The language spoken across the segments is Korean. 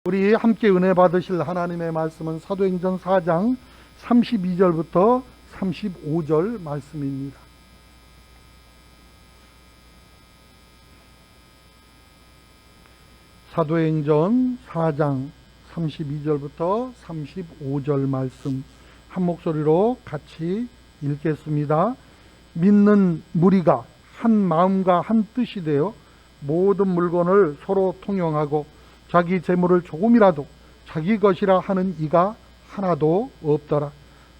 우리 함께 은혜 받으실 하나님의 말씀은 사도행전 4장 32절부터 35절 말씀입니다. 사도행전 4장 32절부터 35절 말씀 한 목소리로 같이 읽겠습니다. 믿는 무리가 한 마음과 한 뜻이 되어 모든 물건을 서로 통용하고 자기 재물을 조금이라도 자기 것이라 하는 이가 하나도 없더라.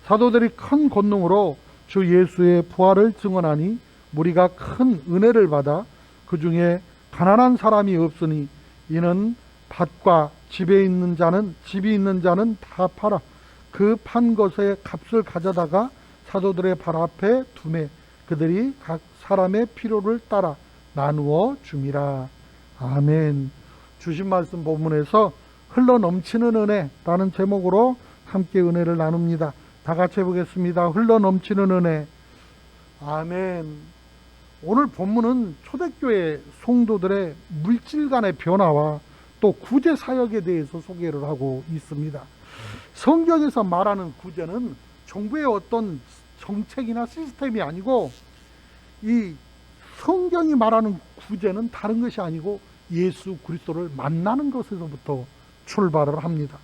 사도들이 큰 권능으로 주 예수의 부활을 증언하니 무리가 큰 은혜를 받아 그 중에 가난한 사람이 없으니 이는 밭과 집이 있는 자는 다 팔아 그 판 것의 값을 가져다가 사도들의 발 앞에 두매 그들이 각 사람의 필요를 따라 나누어 줌이라. 아멘. 주신 말씀 본문에서 흘러 넘치는 은혜라는 제목으로 함께 은혜를 나눕니다. 다 같이 해보겠습니다. 흘러 넘치는 은혜. 아멘. 오늘 본문은 초대교회 성도들의 물질 간의 변화와 또 구제 사역에 대해서 소개를 하고 있습니다. 성경에서 말하는 구제는 정부의 어떤 정책이나 시스템이 아니고 이 성경이 말하는 구제는 다른 것이 아니고 예수 그리스도를 만나는 것에서부터 출발을 합니다.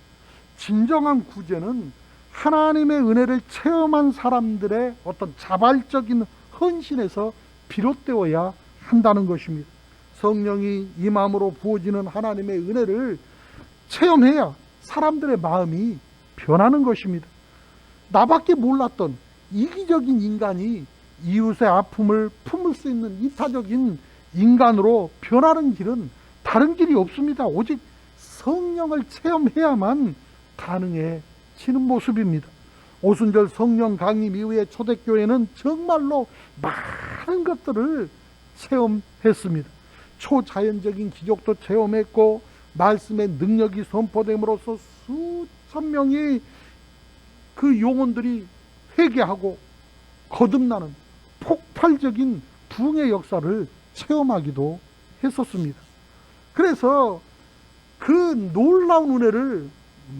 진정한 구제는 하나님의 은혜를 체험한 사람들의 어떤 자발적인 헌신에서 비롯되어야 한다는 것입니다. 성령이 이 마음으로 부어지는 하나님의 은혜를 체험해야 사람들의 마음이 변하는 것입니다. 나밖에 몰랐던 이기적인 인간이 이웃의 아픔을 품을 수 있는 이타적인 인간으로 변하는 길은 다른 길이 없습니다. 오직 성령을 체험해야만 가능해지는 모습입니다. 오순절 성령 강림 이후에 초대교회는 정말로 많은 것들을 체험했습니다. 초자연적인 기적도 체험했고 말씀의 능력이 선포됨으로써 수천 명이 그 영혼들이 회개하고 거듭나는 폭발적인 부흥의 역사를 체험하기도 했었습니다. 그래서 그 놀라운 은혜를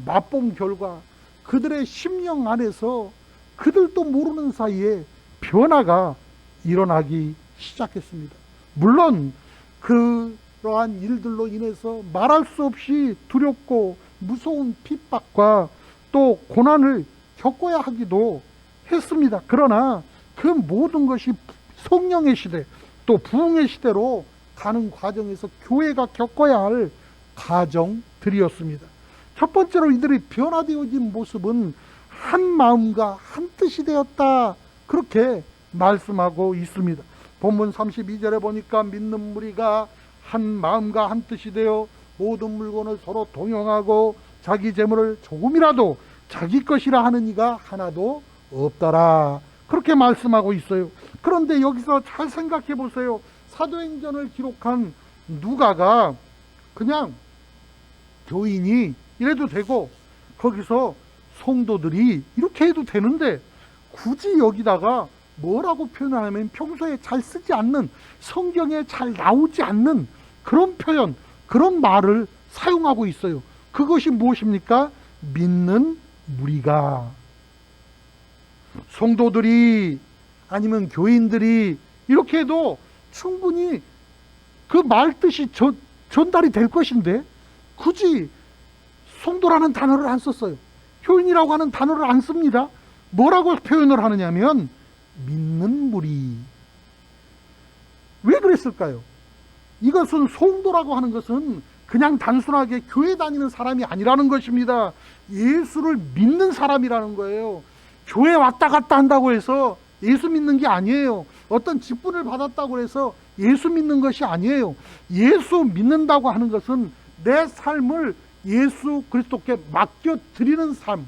맛본 결과 그들의 심령 안에서 그들도 모르는 사이에 변화가 일어나기 시작했습니다. 물론 그러한 일들로 인해서 말할 수 없이 두렵고 무서운 핍박과 또 고난을 겪어야 하기도 했습니다. 그러나 그 모든 것이 성령의 시대 또 부흥의 시대로 가는 과정에서 교회가 겪어야 할 과정들이었습니다. 첫 번째로 이들이 변화되어진 모습은 한 마음과 한 뜻이 되었다, 그렇게 말씀하고 있습니다. 본문 32절에 보니까 믿는 무리가 한 마음과 한 뜻이 되어 모든 물건을 서로 동용하고 자기 재물을 조금이라도 자기 것이라 하는 이가 하나도 없더라, 그렇게 말씀하고 있어요. 그런데 여기서 잘 생각해 보세요. 사도행전을 기록한 누가가 그냥 교인이 이래도 되고 거기서 성도들이 이렇게 해도 되는데 굳이 여기다가 뭐라고 표현하냐면 평소에 잘 쓰지 않는, 성경에 잘 나오지 않는 그런 표현, 그런 말을 사용하고 있어요. 그것이 무엇입니까? 믿는 무리가, 성도들이 아니면 교인들이 이렇게 해도 충분히 그 말 뜻이 전달이 될 것인데 굳이 성도라는 단어를 안 썼어요. 교인이라고 하는 단어를 안 씁니다. 뭐라고 표현을 하느냐면 믿는 무리. 왜 그랬을까요? 이것은 성도라고 하는 것은 그냥 단순하게 교회 다니는 사람이 아니라는 것입니다. 예수를 믿는 사람이라는 거예요. 교회 왔다 갔다 한다고 해서 예수 믿는 게 아니에요. 어떤 직분을 받았다고 해서 예수 믿는 것이 아니에요. 예수 믿는다고 하는 것은 내 삶을 예수 그리스도께 맡겨드리는 삶.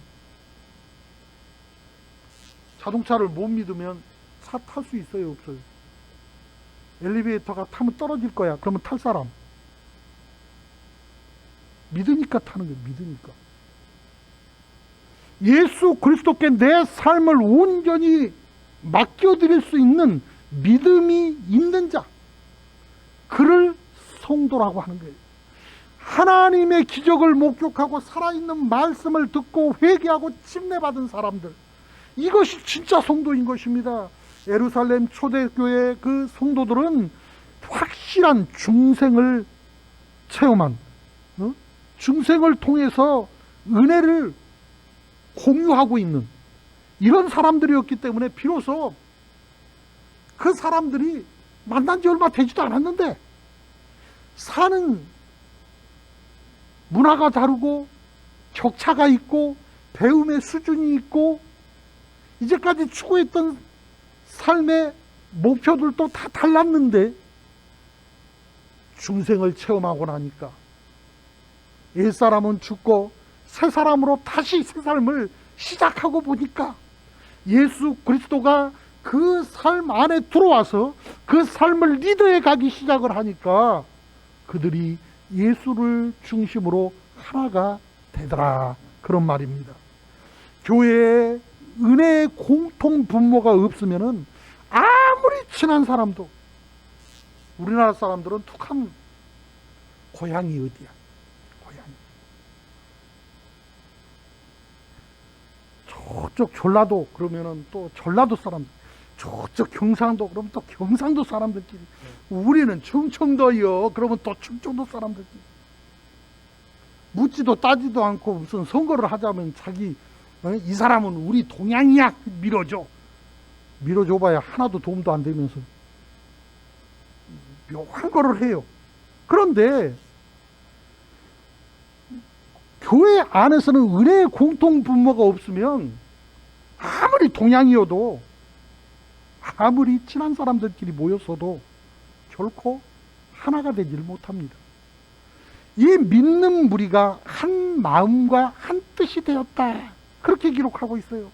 자동차를 못 믿으면 차 탈 수 있어요, 없어요? 엘리베이터가 타면 떨어질 거야. 그러면 탈 사람? 믿으니까 타는 거예요. 믿으니까. 예수 그리스도께 내 삶을 온전히 맡겨드릴 수 있는 믿음이 있는 자, 그를 성도라고 하는 거예요. 하나님의 기적을 목격하고 살아있는 말씀을 듣고 회개하고 침례받은 사람들, 이것이 진짜 성도인 것입니다. 예루살렘 초대교회 그 성도들은 확실한 중생을 체험한, 중생을 통해서 은혜를 공유하고 있는 이런 사람들이었기 때문에 비로소 그 사람들이 만난 지 얼마 되지도 않았는데 사는 문화가 다르고 격차가 있고 배움의 수준이 있고 이제까지 추구했던 삶의 목표들도 다 달랐는데 중생을 체험하고 나니까 옛사람은 죽고 새 사람으로 다시 새 삶을 시작하고 보니까 예수 그리스도가 그 삶 안에 들어와서 그 삶을 리더해 가기 시작을 하니까 그들이 예수를 중심으로 하나가 되더라, 그런 말입니다. 교회에 은혜의 공통 분모가 없으면은 아무리 친한 사람도, 우리나라 사람들은 툭하면 고향이 어디야? 고향이 저쪽 전라도 그러면은 또 전라도 사람들, 저쪽 경상도 그러면 또 경상도 사람들끼리, 우리는 충청도요 그러면 또 충청도 사람들끼리 묻지도 따지도 않고 무슨 선거를 하자면 자기 이 사람은 우리 동양이야 밀어줘봐야 하나도 도움도 안 되면서 묘한 거를 해요. 그런데 교회 안에서는 은혜의 공통 분모가 없으면 아무리 동양이어도 아무리 친한 사람들끼리 모였어도 결코 하나가 되질 못합니다. 이 믿는 무리가 한 마음과 한 뜻이 되었다, 그렇게 기록하고 있어요.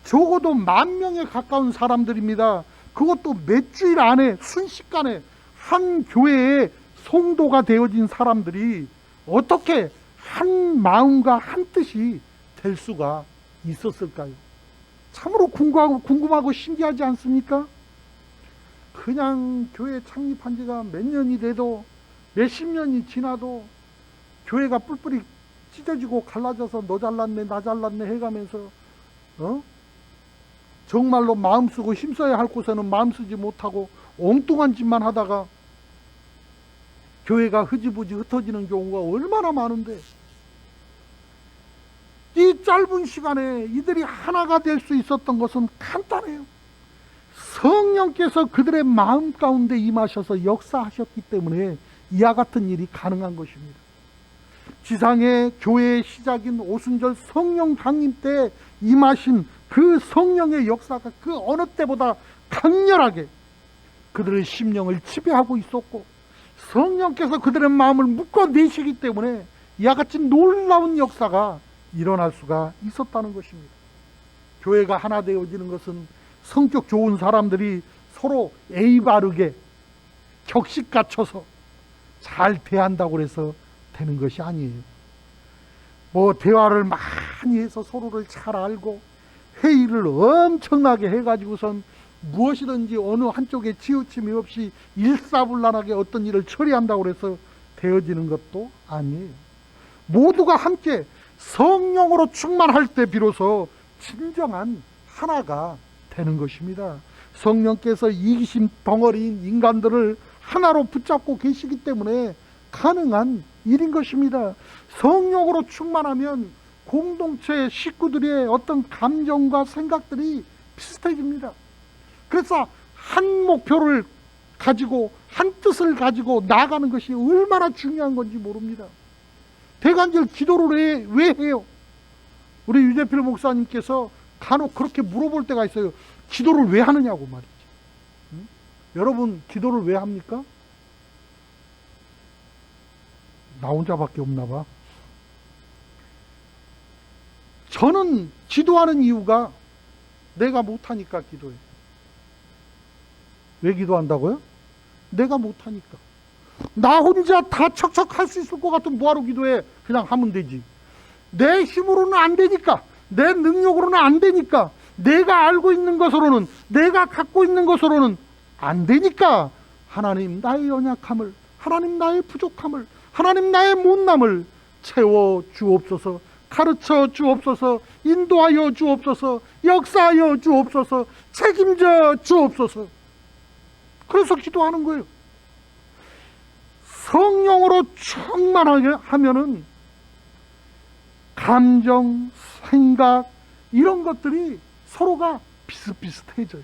적어도 10,000명에 가까운 사람들입니다. 그것도 몇 주일 안에 순식간에 한 교회의 성도가 되어진 사람들이 어떻게 한 마음과 한 뜻이 될 수가 있었을까요? 참으로 궁금하고 신기하지 않습니까? 그냥 교회 창립한 지가 몇 년이 돼도 몇십 년이 지나도 교회가 뿔뿔이 찢어지고 갈라져서 너 잘났네 나 잘났네 해가면서 정말로 마음 쓰고 힘써야 할 곳에는 마음 쓰지 못하고 엉뚱한 짓만 하다가 교회가 흐지부지 흩어지는 경우가 얼마나 많은데, 이 짧은 시간에 이들이 하나가 될 수 있었던 것은 간단해요. 성령께서 그들의 마음 가운데 임하셔서 역사하셨기 때문에 이와 같은 일이 가능한 것입니다. 지상의 교회의 시작인 오순절 성령 강림 때 임하신 그 성령의 역사가 그 어느 때보다 강렬하게 그들의 심령을 지배하고 있었고, 성령께서 그들의 마음을 묶어내시기 때문에 이와 같이 놀라운 역사가 일어날 수가 있었다는 것입니다. 교회가 하나 되어지는 것은 성격 좋은 사람들이 서로 예의 바르게 격식 갖춰서 잘 대한다고 해서 되는 것이 아니에요. 뭐 대화를 많이 해서 서로를 잘 알고 회의를 엄청나게 해가지고선 무엇이든지 어느 한쪽에 치우침이 없이 일사불란하게 어떤 일을 처리한다고 해서 되어지는 것도 아니에요. 모두가 함께 성령으로 충만할 때 비로소 진정한 하나가 되는 것입니다. 성령께서 이기심 덩어리인 인간들을 하나로 붙잡고 계시기 때문에 가능한 일인 것입니다. 성령으로 충만하면 공동체 식구들의 어떤 감정과 생각들이 비슷해집니다. 그래서 한 목표를 가지고 한 뜻을 가지고 나아가는 것이 얼마나 중요한 건지 모릅니다. 대간절 기도를 왜 해요? 우리 유재필 목사님께서 간혹 그렇게 물어볼 때가 있어요. 기도를 왜 하느냐고 말이죠. 여러분 기도를 왜 합니까? 나 혼자밖에 없나 봐. 저는 기도하는 이유가 내가 못하니까 기도해. 왜 기도한다고요? 내가 못하니까. 나 혼자 다 척척 할 수 있을 것 같으면 뭐하러 기도해? 그냥 하면 되지. 내 힘으로는 안 되니까, 내 능력으로는 안 되니까, 내가 알고 있는 것으로는, 내가 갖고 있는 것으로는 안 되니까 하나님 나의 연약함을, 하나님 나의 부족함을, 하나님 나의 못남을 채워 주옵소서, 가르쳐 주옵소서, 인도하여 주옵소서, 역사하여 주옵소서, 책임져 주옵소서. 그래서 기도하는 거예요. 성령으로 충만하게 하면은 감정, 생각 이런 것들이 서로가 비슷비슷해져요.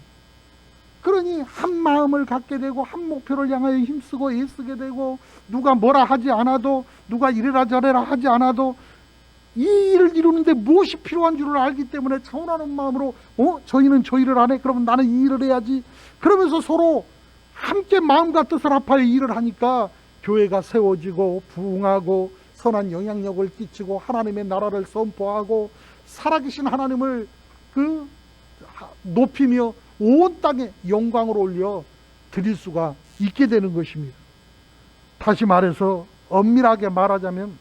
그러니 한 마음을 갖게 되고 한 목표를 향하여 힘쓰고 애쓰게 되고, 누가 뭐라 하지 않아도, 누가 이래라 저래라 하지 않아도 이 일을 이루는데 무엇이 필요한 줄을 알기 때문에 차원하는 마음으로 저희는 저 일을 안 해, 그러면 나는 이 일을 해야지, 그러면서 서로 함께 마음과 뜻을 합하여 일을 하니까 교회가 세워지고 부흥하고 선한 영향력을 끼치고 하나님의 나라를 선포하고 살아계신 하나님을 높이며 온 땅에 영광을 올려 드릴 수가 있게 되는 것입니다. 다시 말해서 엄밀하게 말하자면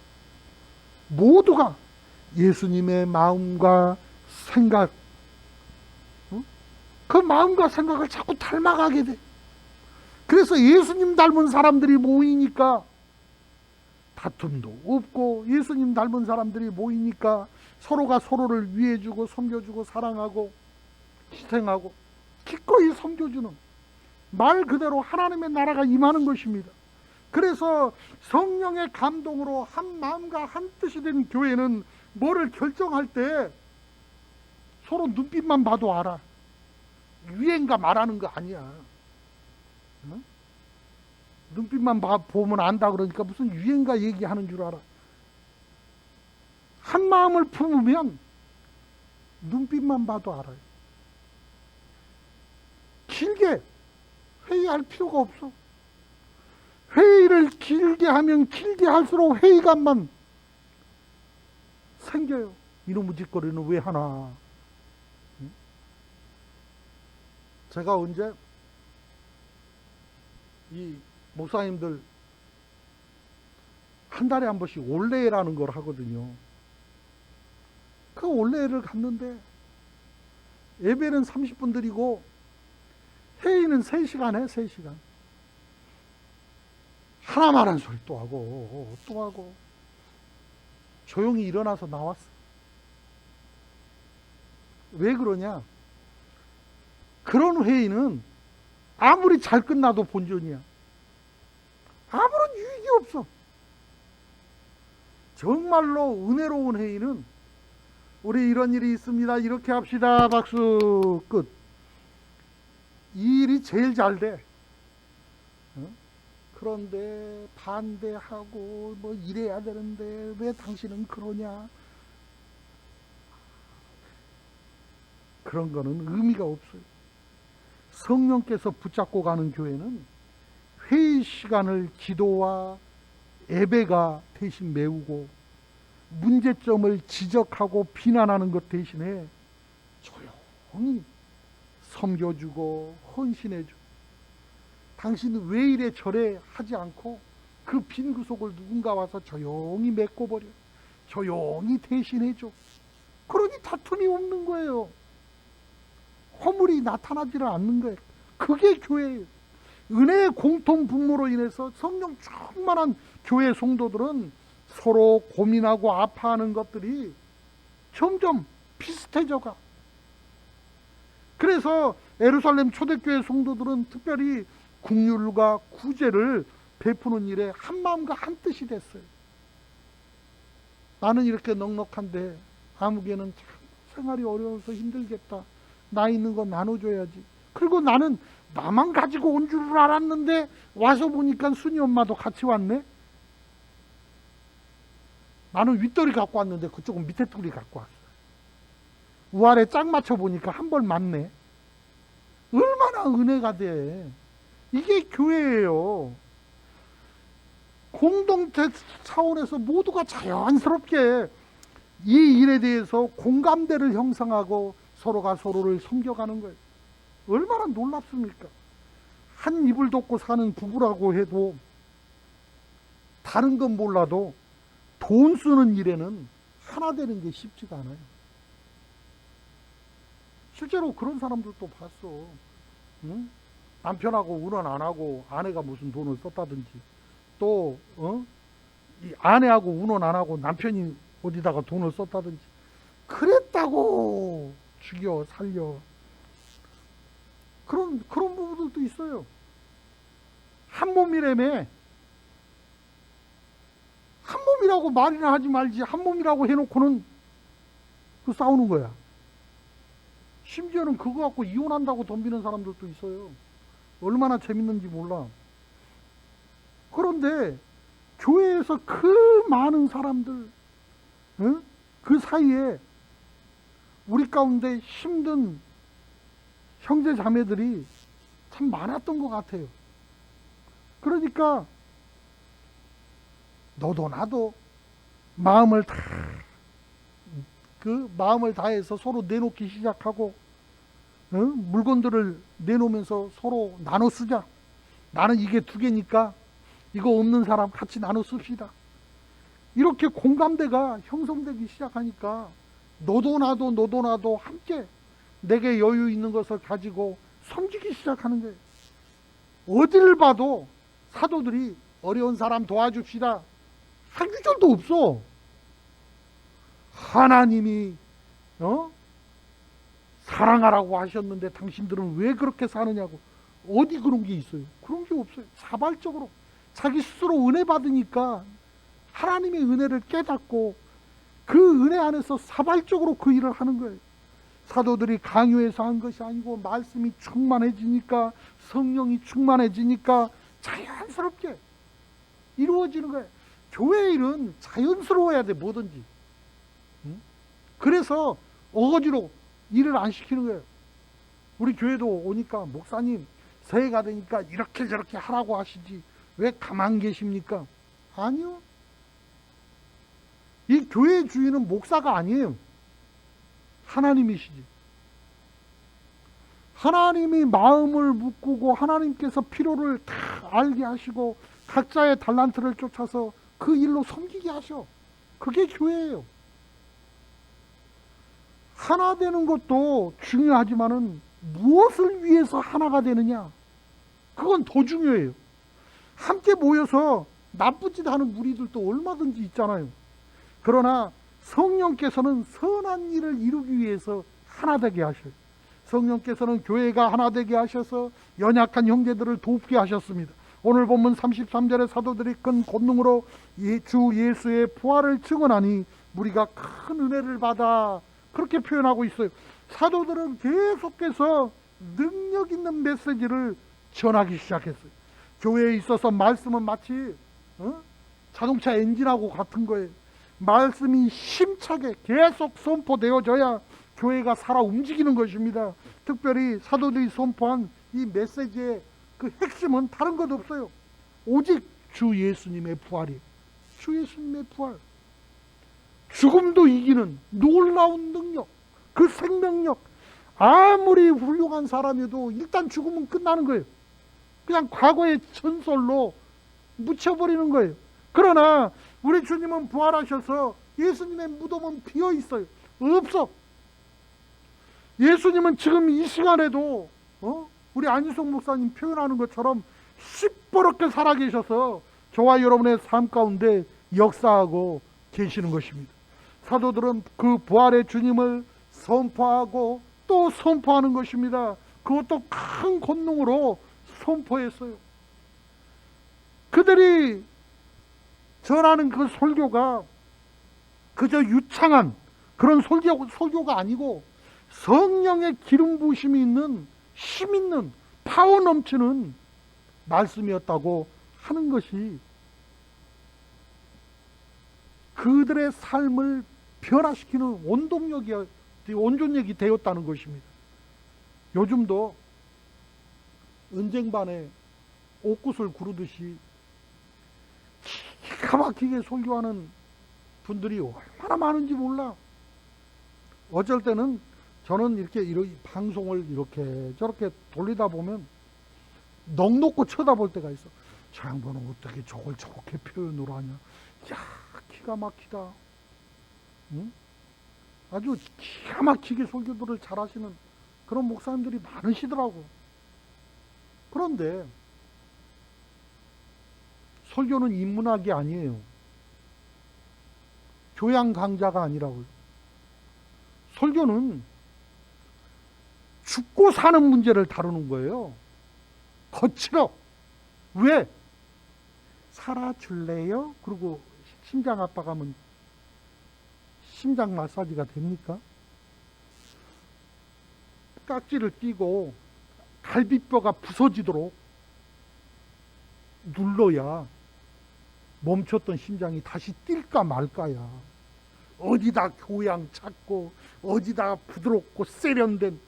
모두가 예수님의 마음과 생각, 그 마음과 생각을 자꾸 닮아가게 돼. 그래서 예수님 닮은 사람들이 모이니까 다툼도 없고, 예수님 닮은 사람들이 모이니까 서로가 서로를 위해주고 섬겨주고 사랑하고 희생하고 기꺼이 섬겨주는, 말 그대로 하나님의 나라가 임하는 것입니다. 그래서 성령의 감동으로 한 마음과 한 뜻이 된 교회는 뭐를 결정할 때 서로 눈빛만 봐도 알아. 유행가 말하는 거 아니야. 눈빛만 보면 안다 그러니까 무슨 유행가 얘기하는 줄 알아. 한 마음을 품으면 눈빛만 봐도 알아요. 길게 회의할 필요가 없어. 회의를 길게 하면 길게 할수록 회의감만 생겨요. 이놈의 짓거리는 왜 하나. 제가 언제 이 목사님들 한 달에 한 번씩 올레라는 걸 하거든요. 그 올레를 갔는데 예배는 30분 드리고 회의는 3시간 해. 3시간. 하나만 한 소리 또 하고 또 하고. 조용히 일어나서 나왔어. 왜 그러냐? 그런 회의는 아무리 잘 끝나도 본전이야. 아무런 유익이 없어. 정말로 은혜로운 회의는 우리 이런 일이 있습니다, 이렇게 합시다, 박수, 끝. 이 일이 제일 잘 돼. 그런데 반대하고 뭐 이래야 되는데 왜 당신은 그러냐, 그런 거는 의미가 없어요. 성령께서 붙잡고 가는 교회는 회의 시간을 기도와 예배가 대신 메우고, 문제점을 지적하고 비난하는 것 대신에 조용히 섬겨주고 헌신해주고, 당신은 왜 이래 저래 하지 않고 그 빈 구석을 누군가 와서 조용히 메꿔버려. 조용히 대신해줘. 그러니 다툼이 없는 거예요. 허물이 나타나지를 않는 거예요. 그게 교회예요. 은혜의 공통 분모로 인해서 성령 충만한 교회 성도들은 서로 고민하고 아파하는 것들이 점점 비슷해져 가. 그래서 예루살렘 초대교회 성도들은 특별히 긍휼과 구제를 베푸는 일에 한 마음과 한 뜻이 됐어요. 나는 이렇게 넉넉한데 아무개는 참 생활이 어려워서 힘들겠다. 나 있는 거 나눠줘야지. 그리고 나는 나만 가지고 온 줄 알았는데 와서 보니까 순이 엄마도 같이 왔네. 나는 윗돌이 갖고 왔는데 그쪽은 밑에 돌이 갖고 왔어. 우아래 짝 맞춰 보니까 한 벌 맞네. 얼마나 은혜가 돼. 이게 교회예요. 공동체 차원에서 모두가 자연스럽게 이 일에 대해서 공감대를 형성하고 서로가 서로를 섬겨가는 거예요. 얼마나 놀랍습니까? 한 이불 덮고 사는 부부라고 해도 다른 건 몰라도 돈 쓰는 일에는 하나 되는 게 쉽지가 않아요. 실제로 그런 사람들도 봤어. 응? 남편하고 운원 안 하고 아내가 무슨 돈을 썼다든지, 또 이 아내하고 운원 안 하고 남편이 어디다가 돈을 썼다든지 그랬다고 죽여 살려. 그런 부부들도 있어요. 한 몸이라며. 한 몸이라고 말이나 하지 말지 한 몸이라고 해놓고는 그 싸우는 거야. 심지어는 그거 갖고 이혼한다고 덤비는 사람들도 있어요. 얼마나 재밌는지 몰라. 그런데 교회에서 그 많은 사람들, 어? 그 사이에 우리 가운데 힘든 형제 자매들이 참 많았던 것 같아요. 그러니까 너도 나도 마음을 다해서 서로 내놓기 시작하고, 물건들을 내놓으면서 서로 나눠 쓰자. 나는 이게 2개니까 이거 없는 사람 같이 나눠 씁시다. 이렇게 공감대가 형성되기 시작하니까 너도 나도 함께 내게 여유 있는 것을 가지고 섬기기 시작하는 거예요. 어디를 봐도 사도들이 어려운 사람 도와줍시다 한 구절도 없어. 하나님이 사랑하라고 하셨는데 당신들은 왜 그렇게 사느냐고. 어디 그런 게 있어요? 그런 게 없어요. 자발적으로 자기 스스로 은혜 받으니까 하나님의 은혜를 깨닫고 그 은혜 안에서 자발적으로 그 일을 하는 거예요. 사도들이 강요해서 한 것이 아니고 말씀이 충만해지니까, 성령이 충만해지니까 자연스럽게 이루어지는 거예요. 교회 일은 자연스러워야 돼, 뭐든지. 그래서 어거지로 일을 안 시키는 거예요. 우리 교회도 오니까 목사님 새해가 되니까 이렇게 저렇게 하라고 하시지 왜 가만 계십니까? 아니요. 이 교회 주인은 목사가 아니에요. 하나님이시지. 하나님이 마음을 묶고 하나님께서 필요를 다 알게 하시고 각자의 달란트를 쫓아서 그 일로 섬기게 하셔. 그게 교회예요. 하나 되는 것도 중요하지만은 무엇을 위해서 하나가 되느냐, 그건 더 중요해요. 함께 모여서 나쁜 짓 하는 무리들도 얼마든지 있잖아요. 그러나 성령께서는 선한 일을 이루기 위해서 하나 되게 하셔요. 성령께서는 교회가 하나 되게 하셔서 연약한 형제들을 돕게 하셨습니다. 오늘 본문 33절에 사도들이 큰 권능으로 주 예수의 부활을 증언하니 무리가 큰 은혜를 받아, 그렇게 표현하고 있어요. 사도들은 계속해서 능력 있는 메시지를 전하기 시작했어요. 교회에 있어서 말씀은 마치 자동차 엔진하고 같은 거예요. 말씀이 힘차게 계속 선포되어져야 교회가 살아 움직이는 것입니다. 특별히 사도들이 선포한 이 메시지의 그 핵심은 다른 것 없어요. 오직 주 예수님의 부활이에요. 주 예수님의 부활. 죽음도 이기는 놀라운 능력, 그 생명력. 아무리 훌륭한 사람이어도 일단 죽으면 끝나는 거예요. 그냥 과거의 전설로 묻혀버리는 거예요. 그러나 우리 주님은 부활하셔서 예수님의 무덤은 비어 있어요. 없어. 예수님은 지금 이 시간에도 우리 안희석 목사님 표현하는 것처럼 시퍼렇게 살아계셔서 저와 여러분의 삶 가운데 역사하고 계시는 것입니다. 사도들은 그 부활의 주님을 선포하고 또 선포하는 것입니다. 그것도 큰 권능으로 선포했어요. 그들이 전하는 그 설교가 그저 유창한 그런 설교가 아니고 성령의 기름 부으심이 있는, 힘 있는, 파워 넘치는 말씀이었다고 하는 것이 그들의 삶을 변화시키는 원동력이 되었다는 것입니다. 요즘도 은쟁반에 옥굿을 구르듯이 기가 막히게 설교하는 분들이 얼마나 많은지 몰라. 어쩔 때는 저는 이렇게 방송을 이렇게 저렇게 돌리다 보면 넋 놓고 쳐다볼 때가 있어. 저 양반은 어떻게 저걸 저렇게 표현으로 하냐. 야, 기가 막히다. 응? 아주 기가 막히게 설교들을 잘하시는 그런 목사님들이 많으시더라고. 그런데 설교는 인문학이 아니에요. 교양 강좌가 아니라고요. 설교는 죽고 사는 문제를 다루는 거예요. 거칠어. 왜? 살아줄래요? 그리고 심장 압박하면 심장 마사지가 됩니까? 깍지를 끼고 갈비뼈가 부서지도록 눌러야 멈췄던 심장이 다시 뛸까 말까야. 어디다 교양 찾고 어디다 부드럽고 세련된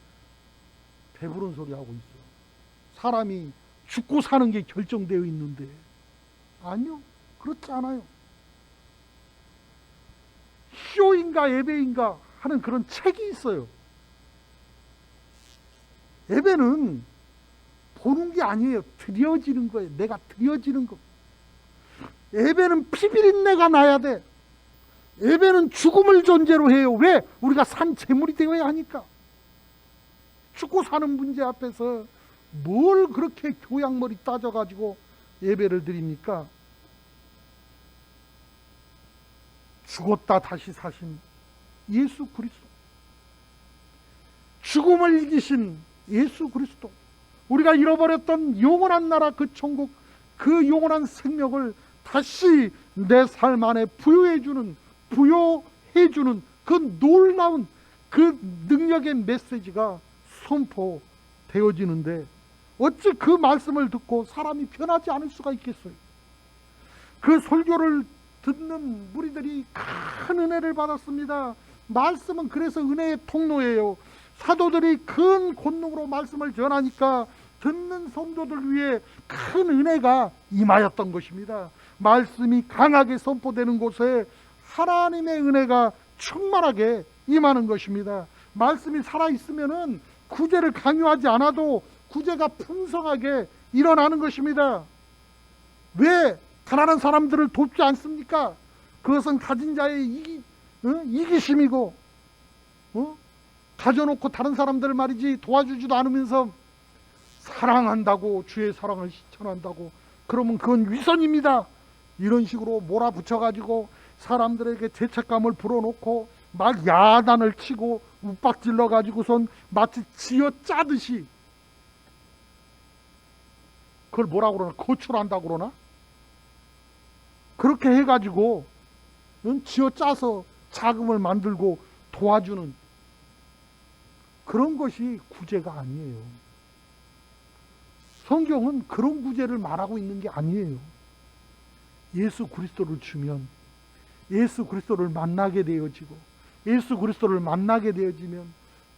배부른 소리 하고 있어. 사람이 죽고 사는 게 결정되어 있는데. 아니요, 그렇지 않아요. 쇼인가 예배인가 하는 그런 책이 있어요. 예배는 보는 게 아니에요. 드려지는 거예요. 내가 드려지는 거. 예배는 피비린내가 나야 돼. 예배는 죽음을 존재로 해요. 왜? 우리가 산 재물이 되어야 하니까. 죽고 사는 문제 앞에서 뭘 그렇게 교양머리 따져가지고 예배를 드립니까? 죽었다 다시 사신 예수 그리스도, 죽음을 이기신 예수 그리스도, 우리가 잃어버렸던 영원한 나라 그 천국, 그 영원한 생명을 다시 내 삶 안에 부여해주는 그 놀라운 그 능력의 메시지가 선포되어지는데 어찌 그 말씀을 듣고 사람이 변하지 않을 수가 있겠어요? 그 설교를 듣는 무리들이 큰 은혜를 받았습니다. 말씀은 그래서 은혜의 통로예요. 사도들이 큰 권능으로 말씀을 전하니까 듣는 성도들 위해 큰 은혜가 임하였던 것입니다. 말씀이 강하게 선포되는 곳에 하나님의 은혜가 충만하게 임하는 것입니다. 말씀이 살아있으면은 구제를 강요하지 않아도 구제가 풍성하게 일어나는 것입니다. 왜 가난한 사람들을 돕지 않습니까? 그것은 가진 자의 이기심이고, 가져놓고 다른 사람들을 말이지 도와주지도 않으면서 사랑한다고, 주의 사랑을 실천한다고, 그러면 그건 위선입니다. 이런 식으로 몰아붙여가지고 사람들에게 죄책감을 불어넣고 막 야단을 치고 윽박질러 가지고선 마치 쥐어 짜듯이, 그걸 뭐라고 그러나, 거출한다고 그러나, 그렇게 해가지고 쥐어 짜서 자금을 만들고 도와주는 그런 것이 구제가 아니에요. 성경은 그런 구제를 말하고 있는 게 아니에요. 예수 그리스도를 주면, 예수 그리스도를 만나게 되어지고, 예수 그리스도를 만나게 되어지면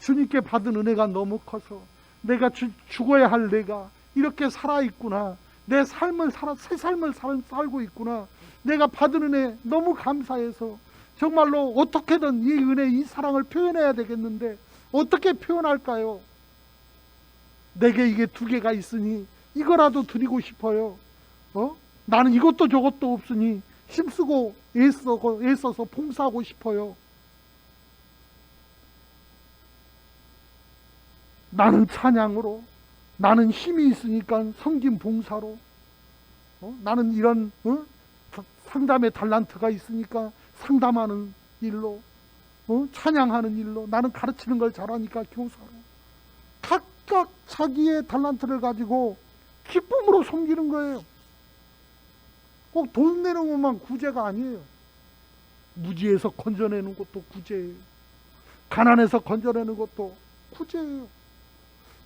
주님께 받은 은혜가 너무 커서 내가 죽어야 할 내가 이렇게 살아있구나, 내 삶을 새 삶을 살고 있구나, 내가 받은 은혜 너무 감사해서 정말로 어떻게든 이 은혜, 이 사랑을 표현해야 되겠는데 어떻게 표현할까요? 내게 이게 두 개가 있으니 이거라도 드리고 싶어요. 나는 이것도 저것도 없으니 힘쓰고 애써서 봉사하고 싶어요. 나는 찬양으로, 나는 힘이 있으니까 섬김 봉사로, 나는 이런 상담의 달란트가 있으니까 상담하는 일로, 찬양하는 일로, 나는 가르치는 걸 잘하니까 교사로, 각각 자기의 달란트를 가지고 기쁨으로 섬기는 거예요. 꼭 돈 내는 것만 구제가 아니에요. 무지에서 건져내는 것도 구제예요. 가난에서 건져내는 것도 구제예요.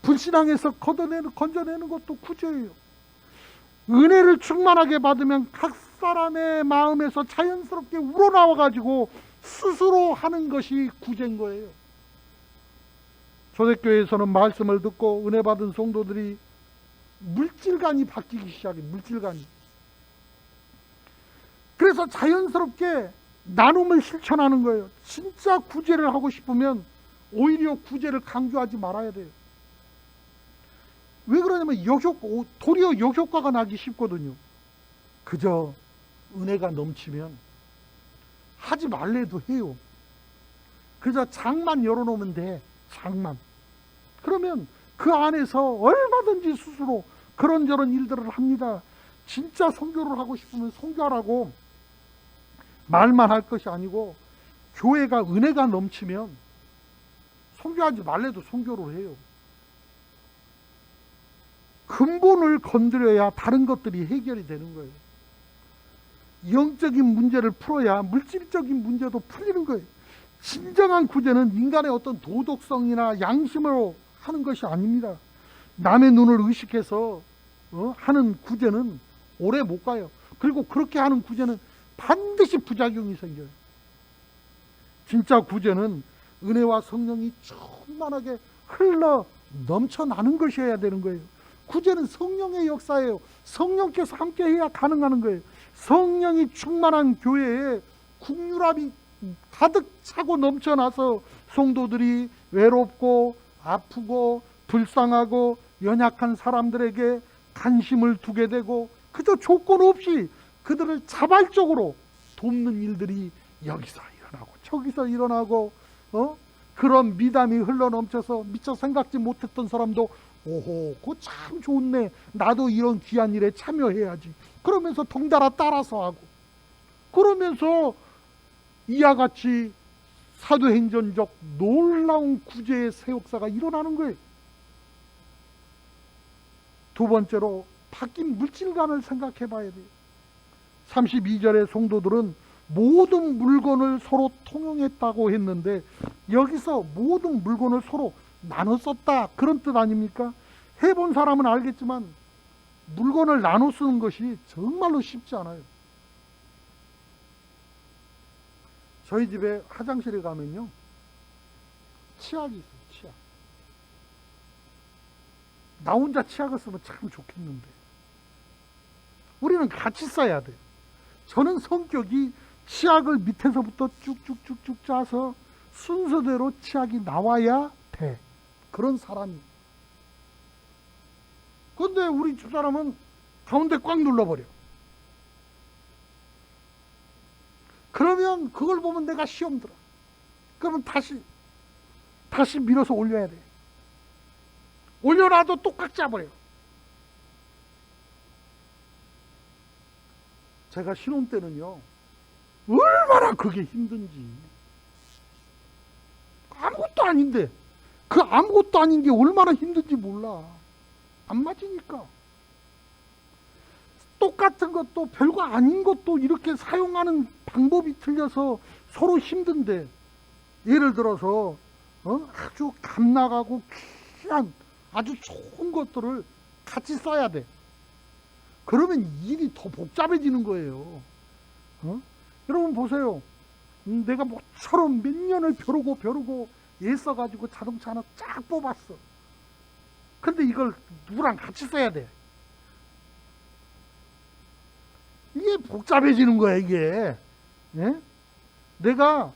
불신앙에서 건져내는 것도 구제예요. 은혜를 충만하게 받으면 각 사람의 마음에서 자연스럽게 우러나와가지고 스스로 하는 것이 구제인 거예요. 초대교회에서는 말씀을 듣고 은혜 받은 성도들이 물질관이 바뀌기 시작해. 물질관이. 그래서 자연스럽게 나눔을 실천하는 거예요. 진짜 구제를 하고 싶으면 오히려 구제를 강조하지 말아야 돼요. 왜 그러냐면 도리어 역효과가 나기 쉽거든요. 그저 은혜가 넘치면 하지 말래도 해요. 그저 장만 열어놓으면 돼. 장만. 그러면 그 안에서 얼마든지 스스로 그런저런 일들을 합니다. 진짜 선교를 하고 싶으면 선교하라고 말만 할 것이 아니고 교회가 은혜가 넘치면 선교하지 말래도 선교를 해요. 근본을 건드려야 다른 것들이 해결이 되는 거예요. 영적인 문제를 풀어야 물질적인 문제도 풀리는 거예요. 진정한 구제는 인간의 어떤 도덕성이나 양심으로 하는 것이 아닙니다. 남의 눈을 의식해서 하는 구제는 오래 못 가요. 그리고 그렇게 하는 구제는 반드시 부작용이 생겨요. 진짜 구제는 은혜와 성령이 충만하게 흘러 넘쳐나는 것이어야 되는 거예요. 구제는 성령의 역사예요. 성령께서 함께 해야 가능한 거예요. 성령이 충만한 교회에 국률함이 가득 차고 넘쳐나서 성도들이 외롭고 아프고 불쌍하고 연약한 사람들에게 관심을 두게 되고 그저 조건 없이 그들을 자발적으로 돕는 일들이 여기서 일어나고 저기서 일어나고 그런 미담이 흘러넘쳐서 미처 생각지 못했던 사람도 오호, 그거 참 좋네. 나도 이런 귀한 일에 참여해야지. 그러면서 덩달아 따라서 하고 그러면서 이와 같이 사도행전적 놀라운 구제의 새 역사가 일어나는 거예요. 두 번째로 바뀐 물질관을 생각해 봐야 돼요. 32절의 성도들은 모든 물건을 서로 통용했다고 했는데 여기서 모든 물건을 서로 나눠 썼다 그런 뜻 아닙니까? 해본 사람은 알겠지만 물건을 나눠 쓰는 것이 정말로 쉽지 않아요. 저희 집에 화장실에 가면요 치약이 있어요. 치약. 나 혼자 치약을 쓰면 참 좋겠는데 우리는 같이 써야 돼요. 저는 성격이 치약을 밑에서부터 쭉쭉쭉쭉 짜서 순서대로 치약이 나와야 돼. 그런 사람이. 그런데 우리 집사람은 가운데 꽉 눌러버려. 그러면 그걸 보면 내가 시험 들어. 그러면 다시 밀어서 올려야 돼. 올려놔도 똑같이 짜버려요. 제가 신혼 때는요 얼마나 그게 힘든지. 아무것도 아닌데 그 아무것도 아닌 게 얼마나 힘든지 몰라. 안 맞으니까. 똑같은 것도 별거 아닌 것도 이렇게 사용하는 방법이 틀려서 서로 힘든데 예를 들어서 아주 값나가고 귀한 아주 좋은 것들을 같이 써야 돼. 그러면 일이 더 복잡해지는 거예요. 여러분 보세요. 내가 뭐처럼 몇 년을 벼르고 애써가지고 자동차 하나 쫙 뽑았어. 근데 이걸 누구랑 같이 써야 돼. 이게 복잡해지는 거야 이게. 예? 내가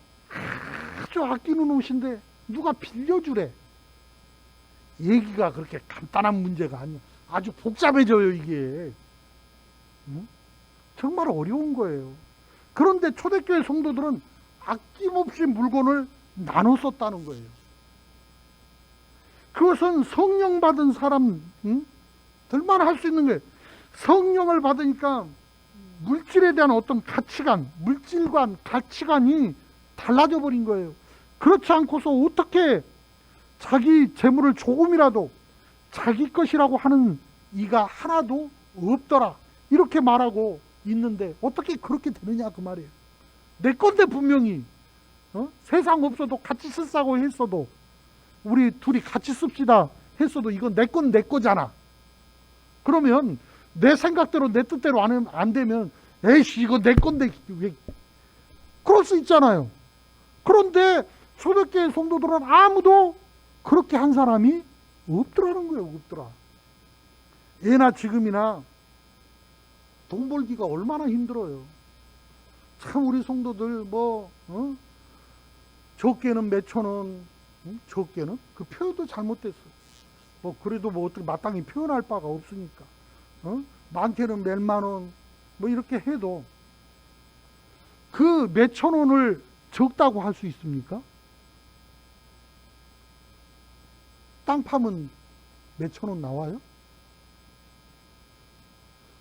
아주 아끼는 옷인데 누가 빌려주래. 얘기가 그렇게 간단한 문제가 아니야. 아주 복잡해져요 이게. 정말 어려운 거예요. 그런데 초대교회 성도들은 아낌없이 물건을 나눠 썼다는 거예요. 그것은 성령 받은 사람들만 할 수 있는 거예요. 성령을 받으니까 물질에 대한 어떤 가치관, 물질관, 가치관이 달라져 버린 거예요. 그렇지 않고서 어떻게 자기 재물을 조금이라도 자기 것이라고 하는 이가 하나도 없더라 이렇게 말하고 있는데 어떻게 그렇게 되느냐 그 말이에요. 내 건데 분명히 세상 없어도 같이 쓰자고 했어도 우리 둘이 같이 씁시다 했어도 이건 내 건 내 거잖아. 그러면 내 생각대로 내 뜻대로 안 되면 에이씨 이거 내 건데 왜 그럴 수 있잖아요. 그런데 초대교회 성도들은 아무도 그렇게 한 사람이 없더라는 거예요. 없더라. 예나 지금이나 돈 벌기가 얼마나 힘들어요. 참 우리 성도들 적게는 몇천 원, 적게는 그 표현도 잘못됐어. 그래도 어떻게 마땅히 표현할 바가 없으니까. 많게는 몇만 원, 이렇게 해도 그 몇천 원을 적다고 할 수 있습니까? 땅 파면 몇천 원 나와요?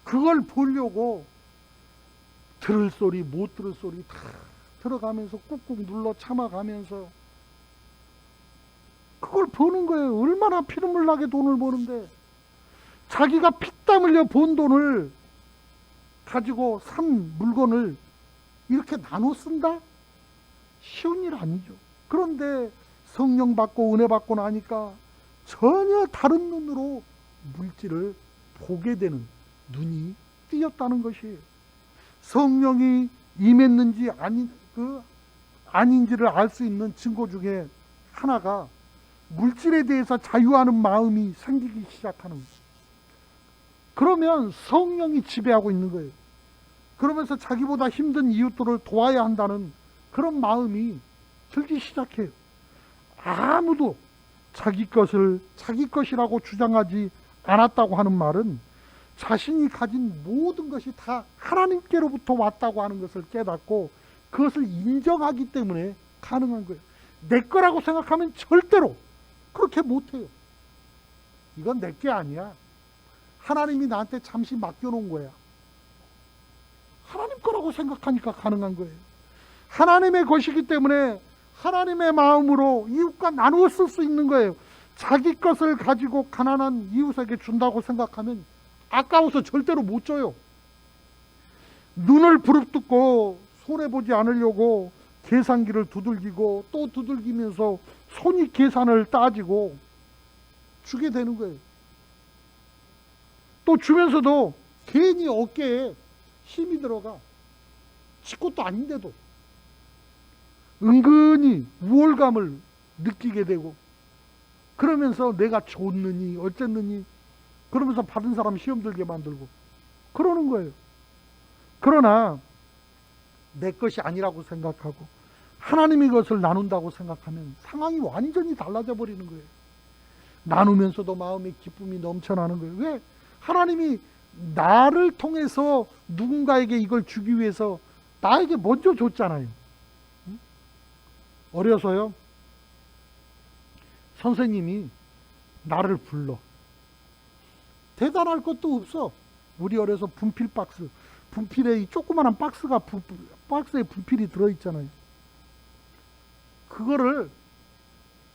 그걸 보려고 들을 소리 못 들을 소리 다 들어가면서 꾹꾹 눌러 참아가면서 그걸 버는 거예요. 얼마나 피눈물 나게 돈을 버는데, 자기가 피땀 흘려 번 돈을 가지고 산 물건을 이렇게 나눠 쓴다? 쉬운 일 아니죠. 그런데 성령 받고 은혜 받고 나니까 전혀 다른 눈으로 물질을 보게 되는 눈이 띄었다는 것이에요. 성령이 임했는지 아닌지를 알 수 있는 증거 중에 하나가 물질에 대해서 자유하는 마음이 생기기 시작하는 거예요. 그러면 성령이 지배하고 있는 거예요. 그러면서 자기보다 힘든 이웃들을 도와야 한다는 그런 마음이 들기 시작해요. 아무도 자기 것을 자기 것이라고 주장하지 않았다고 하는 말은 자신이 가진 모든 것이 다 하나님께로부터 왔다고 하는 것을 깨닫고 그것을 인정하기 때문에 가능한 거예요. 내 거라고 생각하면 절대로 그렇게 못해요. 이건 내 게 아니야. 하나님이 나한테 잠시 맡겨놓은 거야. 하나님 거라고 생각하니까 가능한 거예요. 하나님의 것이기 때문에 하나님의 마음으로 이웃과 나누어 쓸 수 있는 거예요. 자기 것을 가지고 가난한 이웃에게 준다고 생각하면 아까워서 절대로 못 줘요. 눈을 부릅뜨고 손해보지 않으려고 계산기를 두들기고 또 두들기면서 손익 계산을 따지고 주게 되는 거예요. 또 주면서도 괜히 어깨에 힘이 들어가. 지 것도 아닌데도 은근히 우월감을 느끼게 되고, 그러면서 내가 좋느니 어쨌느니 그러면서 받은 사람 시험 들게 만들고 그러는 거예요. 그러나 내 것이 아니라고 생각하고 하나님의 것을 나눈다고 생각하면 상황이 완전히 달라져 버리는 거예요. 나누면서도 마음의 기쁨이 넘쳐나는 거예요. 왜? 하나님이 나를 통해서 누군가에게 이걸 주기 위해서 나에게 먼저 줬잖아요. 어려서요, 선생님이 나를 불러. 대단할 것도 없어. 우리 어려서 분필 박스, 분필에 이 조그마한 박스에 분필이 들어있잖아요. 그거를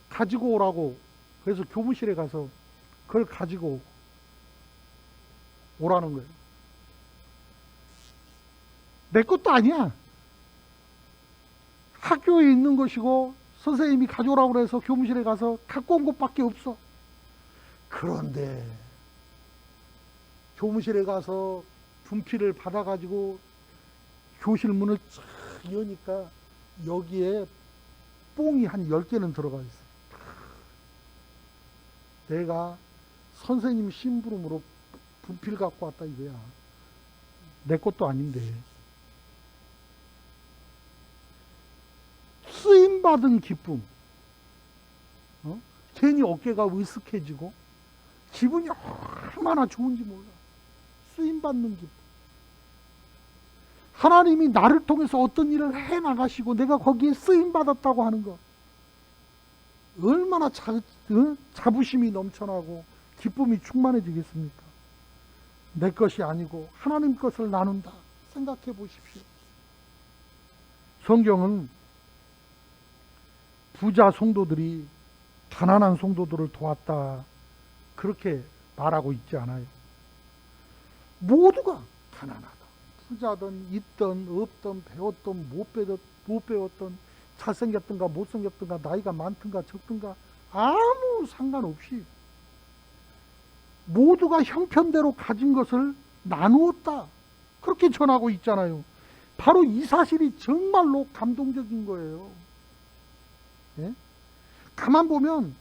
가지고 오라고, 그래서 교무실에 가서 그걸 가지고 오라는 거예요. 내 것도 아니야. 학교에 있는 것이고 선생님이 가져오라고 해서 교무실에 가서 갖고 온 것밖에 없어. 그런데 교무실에 가서 분필을 받아가지고 교실 문을 쫙 여니까 여기에 뽕이 한 10개는 들어가 있어. 내가 선생님 심부름으로 분필 갖고 왔다 이거야. 내 것도 아닌데. 쓰임받은 기쁨. 괜히 어깨가 으쓱해지고 기분이 얼마나 좋은지 몰라. 쓰임받는 기쁨. 하나님이 나를 통해서 어떤 일을 해나가시고 내가 거기에 쓰임받았다고 하는 것, 얼마나 자부심이 넘쳐나고 기쁨이 충만해지겠습니까? 내 것이 아니고 하나님 것을 나눈다 생각해 보십시오. 성경은 부자 성도들이 가난한 성도들을 도왔다 그렇게 말하고 있지 않아요. 모두가 가난하다. 부자든 있든 없든 배웠든 못 배웠든 잘생겼든가 못생겼든가 나이가 많든가 적든가 아무 상관없이 모두가 형편대로 가진 것을 나누었다 그렇게 전하고 있잖아요. 바로 이 사실이 정말로 감동적인 거예요. 예? 가만 보면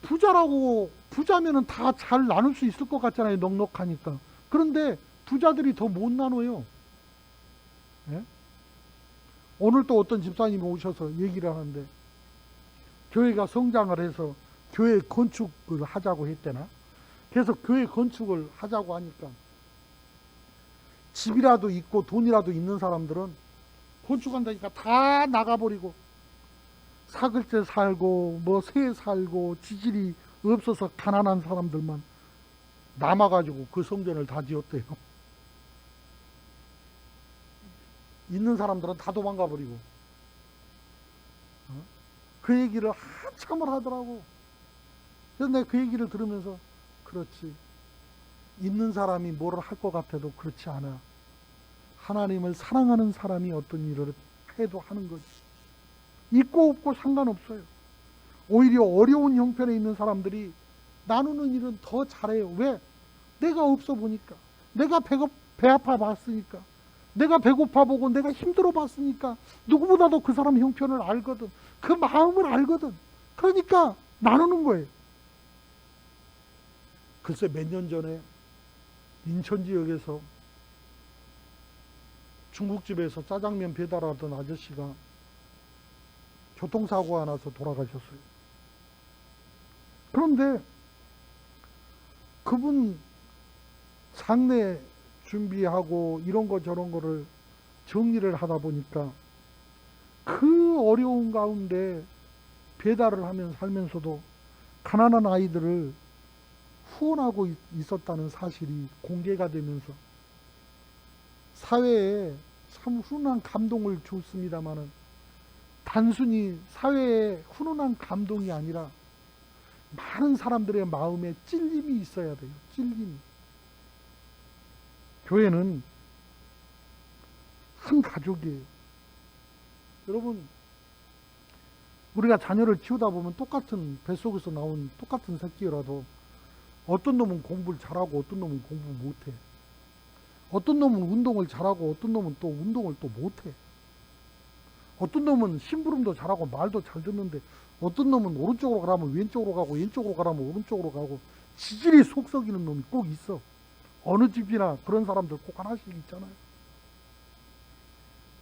부자면은 다 잘 나눌 수 있을 것 같잖아요. 넉넉하니까. 그런데 부자들이 더 못 나눠요. 예? 오늘 또 어떤 집사님이 오셔서 얘기를 하는데, 교회가 성장을 해서 교회 건축을 하자고 했대나? 그래서 교회 건축을 하자고 하니까 집이라도 있고 돈이라도 있는 사람들은 건축한다니까 다 나가버리고 사글째 살고 뭐 새 살고 지질이 없어서 가난한 사람들만 남아가지고 그 성전을 다 지었대요. 있는 사람들은 다 도망가 버리고 그 얘기를 한참을 하더라고. 그래서 내가 그 얘기를 들으면서 그렇지, 있는 사람이 뭐를 할 것 같아도 그렇지 않아. 하나님을 사랑하는 사람이 어떤 일을 해도 하는 거지. 있고 없고 상관없어요. 오히려 어려운 형편에 있는 사람들이 나누는 일은 더 잘해요. 왜? 내가 없어 보니까, 내가 배 아파 봤으니까, 내가 배고파 보고 내가 힘들어 봤으니까 누구보다도 그 사람 형편을 알거든. 그 마음을 알거든. 그러니까 나누는 거예요. 글쎄 몇 년 전에 인천 지역에서 중국집에서 짜장면 배달하던 아저씨가 교통사고가 나서 돌아가셨어요. 그런데 그분 장례 준비하고 이런 거 저런 거를 정리를 하다 보니까 그 어려운 가운데 배달을 하면서 살면서도 가난한 아이들을 후원하고 있었다는 사실이 공개가 되면서 사회에 참 훈훈한 감동을 줬습니다마는, 단순히 사회에 훈훈한 감동이 아니라 많은 사람들의 마음에 찔림이 있어야 돼요. 찔림. 교회는 한 가족이에요. 여러분, 우리가 자녀를 키우다 보면 똑같은 뱃속에서 나온 똑같은 새끼라도 어떤 놈은 공부를 잘하고 어떤 놈은 공부 못해. 어떤 놈은 운동을 잘하고 어떤 놈은 또 운동을 또 못해. 어떤 놈은 심부름도 잘하고 말도 잘 듣는데 어떤 놈은 오른쪽으로 가라면 왼쪽으로 가고 왼쪽으로 가라면 오른쪽으로 가고 지질이 속 썩이는 놈이 꼭 있어. 어느 집이나 그런 사람들 꼭 하나씩 있잖아요.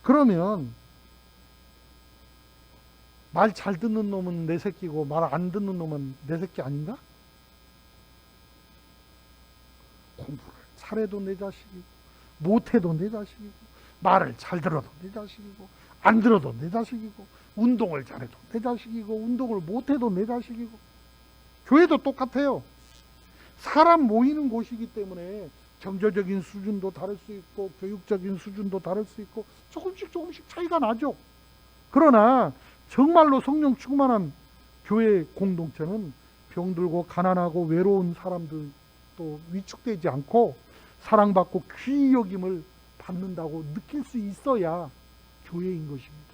그러면 말 잘 듣는 놈은 내 새끼고 말 안 듣는 놈은 내 새끼 아닌가? 공부를 잘해도 내 자식이고 못해도 내 자식이고 말을 잘 들어도 내 자식이고 안 들어도 내 자식이고 운동을 잘해도 내 자식이고 운동을 못해도 내 자식이고. 교회도 똑같아요. 사람 모이는 곳이기 때문에 경제적인 수준도 다를 수 있고 교육적인 수준도 다를 수 있고 조금씩 차이가 나죠. 그러나 정말로 성령 충만한 교회 공동체는 병들고 가난하고 외로운 사람들 또 위축되지 않고 사랑받고 귀히 여김을 받는다고 느낄 수 있어야 교회인 것입니다.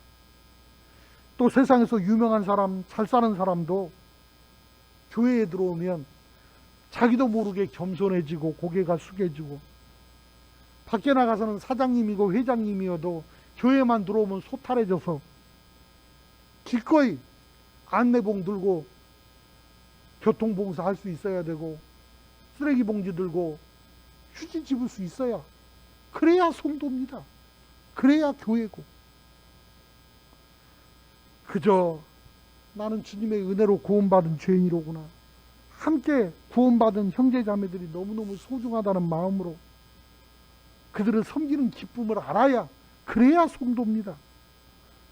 또 세상에서 유명한 사람, 잘 사는 사람도 교회에 들어오면 자기도 모르게 겸손해지고 고개가 숙여지고, 밖에 나가서는 사장님이고 회장님이어도 교회만 들어오면 소탈해져서 기꺼이 안내봉 들고 교통봉사 할 수 있어야 되고 쓰레기 봉지 들고 휴지 집을 수 있어야, 그래야 성도입니다. 그래야 교회고. 그저 나는 주님의 은혜로 구원받은 죄인이로구나, 함께 구원받은 형제자매들이 너무너무 소중하다는 마음으로 그들을 섬기는 기쁨을 알아야, 그래야 성도입니다.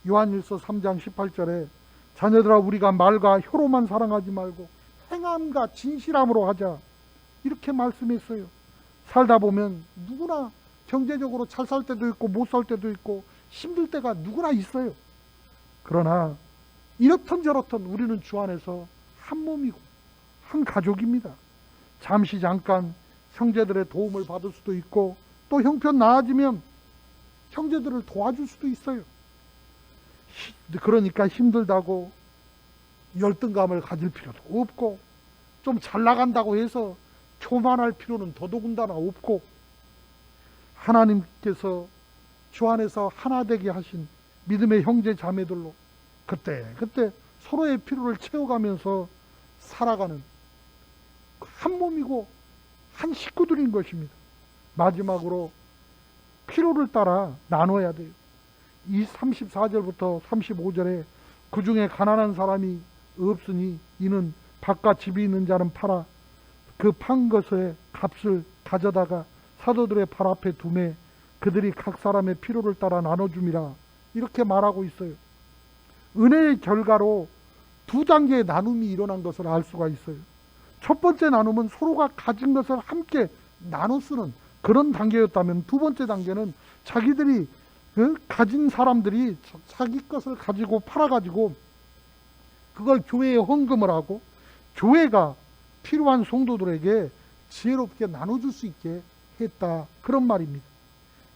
요한일서 3장 18절에 자녀들아 우리가 말과 혀로만 사랑하지 말고 행함과 진실함으로 하자, 이렇게 말씀했어요. 살다 보면 누구나 경제적으로 잘 살 때도 있고 못 살 때도 있고 힘들 때가 누구나 있어요. 그러나 이렇든 저렇든 우리는 주 안에서 한 몸이고 한 가족입니다. 잠깐 형제들의 도움을 받을 수도 있고 또 형편 나아지면 형제들을 도와줄 수도 있어요. 그러니까 힘들다고 열등감을 가질 필요도 없고, 좀 잘 나간다고 해서 교만할 필요는 더더군다나 없고, 하나님께서 주 안에서 하나 되게 하신 믿음의 형제 자매들로 그때 서로의 필요를 채워가면서 살아가는 한 몸이고 한 식구들인 것입니다. 마지막으로 필요를 따라 나눠야 돼요. 이 34절부터 35절에 그 중에 가난한 사람이 없으니 이는 밭과 집이 있는 자는 팔아 그 판 것의 값을 가져다가 사도들의 발 앞에 두매 그들이 각 사람의 필요를 따라 나눠줌이라, 이렇게 말하고 있어요. 은혜의 결과로 두 단계의 나눔이 일어난 것을 알 수가 있어요. 첫 번째 나눔은 서로가 가진 것을 함께 나눠 쓰는 그런 단계였다면, 두 번째 단계는 자기들이 그 가진 사람들이 자기 것을 가지고 팔아가지고 그걸 교회에 헌금을 하고 교회가 필요한 성도들에게 지혜롭게 나눠줄 수 있게 했다, 그런 말입니다.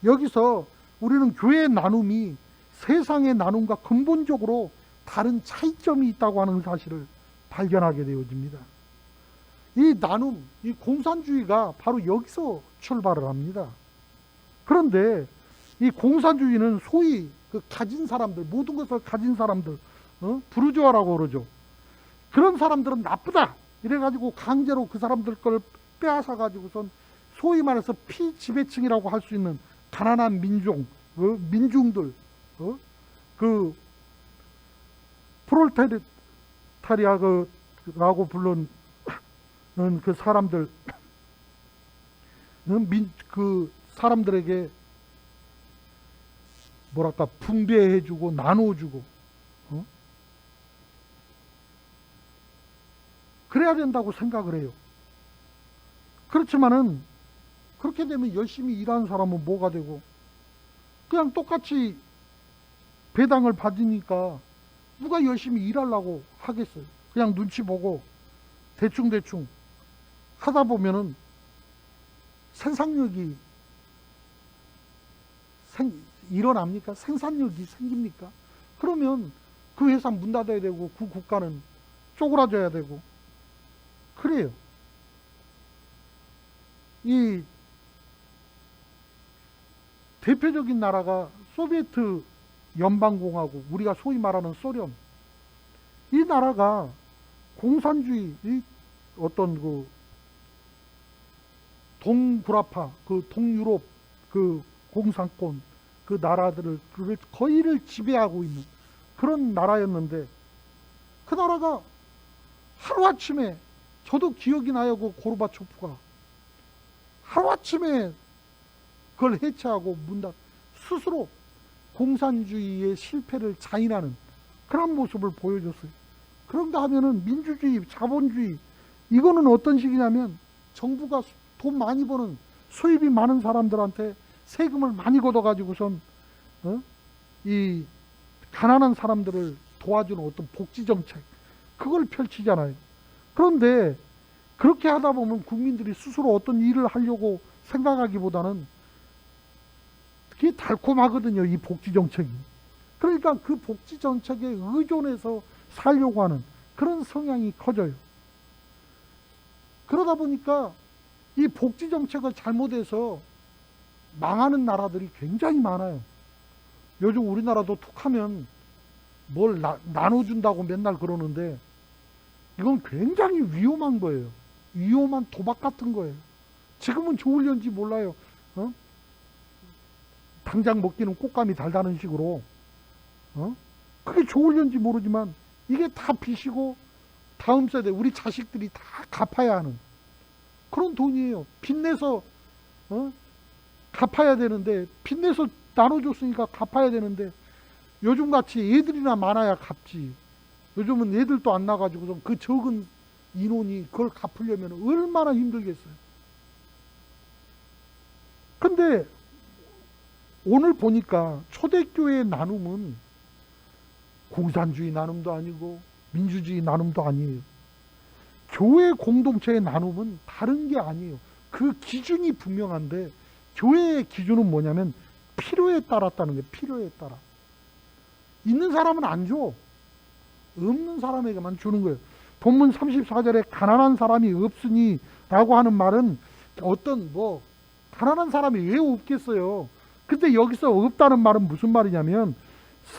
여기서 우리는 교회의 나눔이 세상의 나눔과 근본적으로 다른 차이점이 있다고 하는 사실을 발견하게 되어집니다. 이 나눔, 이 공산주의가 바로 여기서 출발을 합니다. 그런데 이 공산주의는 소위 그 가진 사람들, 모든 것을 가진 사람들, 부르주아라고 그러죠. 그런 사람들은 나쁘다 이래가지고 강제로 그 사람들 걸 빼앗아 가지고선 소위 말해서 피지배층이라고 할 수 있는 가난한 민중들, 그 프롤레타리아라고 부르는 그 사람들, 그 사람들에게 뭐랄까 분배해주고 나눠주고, 그래야 된다고 생각을 해요. 그렇지만은 그렇게 되면 열심히 일하는 사람은 뭐가 되고, 그냥 똑같이 배당을 받으니까 누가 열심히 일하려고 하겠어요. 그냥 눈치 보고 대충 하다 보면은 생산력이 일어납니까? 생산력이 생깁니까? 그러면 그 회사 문 닫아야 되고 그 국가는 쪼그라져야 되고 그래요. 이 대표적인 나라가 소비에트 연방공화국, 우리가 소위 말하는 소련. 이 나라가 공산주의, 어떤 그 동구라파, 그 동유럽 그 공산권 그 나라들을 거의를 지배하고 있는 그런 나라였는데, 그 나라가 하루아침에, 저도 기억이 나요. 그 고르바초프가 하루아침에 그걸 해체하고 스스로 공산주의의 실패를 자인하는 그런 모습을 보여줬어요. 그런가 하면은 민주주의, 자본주의, 이거는 어떤 식이냐면 정부가 돈 많이 버는, 수입이 많은 사람들한테 세금을 많이 걷어가지고선 이 가난한 사람들을 도와주는 어떤 복지정책, 그걸 펼치잖아요. 그런데 그렇게 하다 보면 국민들이 스스로 어떤 일을 하려고 생각하기보다는 그게 달콤하거든요, 이 복지정책이. 그러니까 그 복지정책에 의존해서 살려고 하는 그런 성향이 커져요. 그러다 보니까 이 복지정책을 잘못해서 망하는 나라들이 굉장히 많아요. 요즘 우리나라도 툭하면 뭘 나눠준다고 맨날 그러는데, 이건 굉장히 위험한 거예요. 위험한 도박 같은 거예요. 지금은 좋으려는지 몰라요. 당장 먹기는 꽃감이 달다는 식으로. 그게 좋으려는지 모르지만 이게 다 빚이고 다음 세대, 우리 자식들이 다 갚아야 하는 그런 돈이에요. 빚내서 갚아야 되는데, 빚내서 나눠줬으니까 갚아야 되는데, 요즘같이 애들이나 많아야 갚지. 요즘은 애들도 안 나가지고 그 적은 인원이 그걸 갚으려면 얼마나 힘들겠어요. 근데 오늘 보니까 초대교회의 나눔은 공산주의 나눔도 아니고 민주주의 나눔도 아니에요. 교회 공동체의 나눔은 다른 게 아니에요. 그 기준이 분명한데, 교회의 기준은 뭐냐면 필요에 따랐다는 거예요. 필요에 따라. 있는 사람은 안 줘. 없는 사람에게만 주는 거예요. 본문 34절에 가난한 사람이 없으니 라고 하는 말은 어떤 가난한 사람이 왜 없겠어요. 근데 여기서 없다는 말은 무슨 말이냐면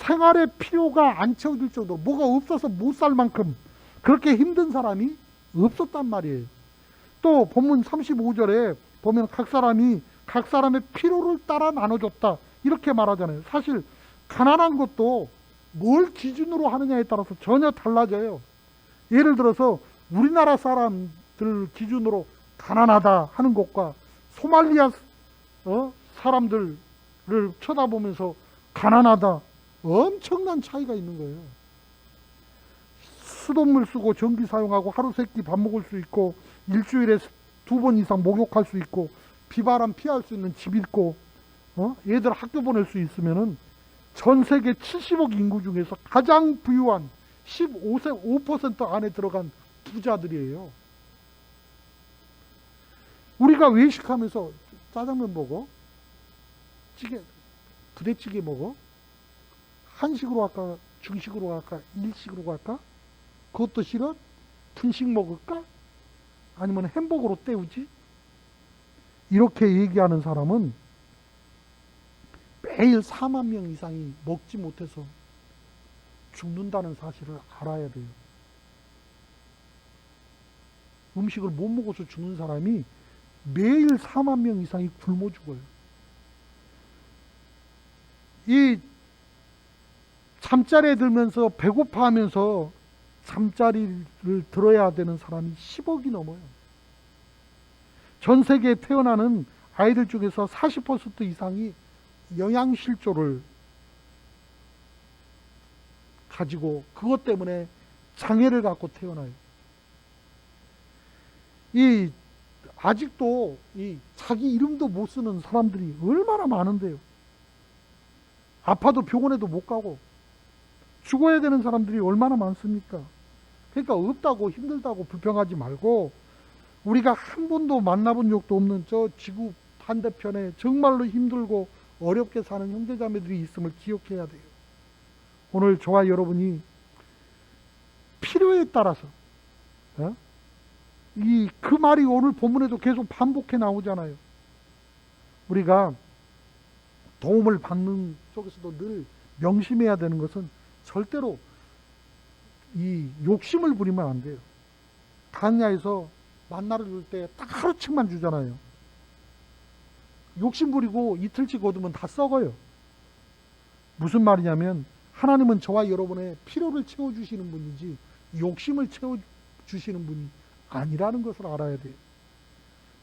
생활의 필요가 안 채워질 정도로, 뭐가 없어서 못 살 만큼 그렇게 힘든 사람이 없었단 말이에요. 또 본문 35절에 보면 각 사람이 각 사람의 필요를 따라 나눠줬다 이렇게 말하잖아요. 사실 가난한 것도 뭘 기준으로 하느냐에 따라서 전혀 달라져요. 예를 들어서 우리나라 사람들 기준으로 가난하다 하는 것과 소말리아 사람들을 쳐다보면서 가난하다, 엄청난 차이가 있는 거예요. 수돗물 쓰고 전기 사용하고 하루 세끼 밥 먹을 수 있고 일주일에 2번 이상 목욕할 수 있고 비바람 피할 수 있는 집 있고 애들 학교 보낼 수 있으면은 전 세계 70억 인구 중에서 가장 부유한 5% 안에 들어간 부자들이에요. 우리가 외식하면서 짜장면 먹어? 부대찌개 먹어? 한식으로 갈까? 중식으로 갈까? 일식으로 갈까? 그것도 싫어? 분식 먹을까? 아니면 햄버거로 때우지? 이렇게 얘기하는 사람은 매일 4만 명 이상이 먹지 못해서 죽는다는 사실을 알아야 돼요. 음식을 못 먹어서 죽는 사람이 매일 4만 명 이상이 굶어 죽어요. 이 잠자리에 들면서 배고파하면서 잠자리를 들어야 되는 사람이 10억이 넘어요. 전 세계에 태어나는 아이들 중에서 40% 이상이 영양실조를 가지고 그것 때문에 장애를 갖고 태어나요. 아직도 자기 이름도 못 쓰는 사람들이 얼마나 많은데요. 아파도 병원에도 못 가고 죽어야 되는 사람들이 얼마나 많습니까? 그러니까 없다고 힘들다고 불평하지 말고 우리가 한 번도 만나본 적도 없는 저 지구 반대편에 정말로 힘들고 어렵게 사는 형제자매들이 있음을 기억해야 돼요. 오늘 저와 여러분이 필요에 따라서 그 말이 오늘 본문에도 계속 반복해 나오잖아요. 우리가 도움을 받는 쪽에서도 늘 명심해야 되는 것은 절대로 이 욕심을 부리면 안 돼요. 강야에서 만나를 줄 때 딱 하루씩만 주잖아요. 욕심 부리고 이틀치 거두면 다 썩어요. 무슨 말이냐면 하나님은 저와 여러분의 필요를 채워주시는 분이지 욕심을 채워주시는 분이 아니라는 것을 알아야 돼요.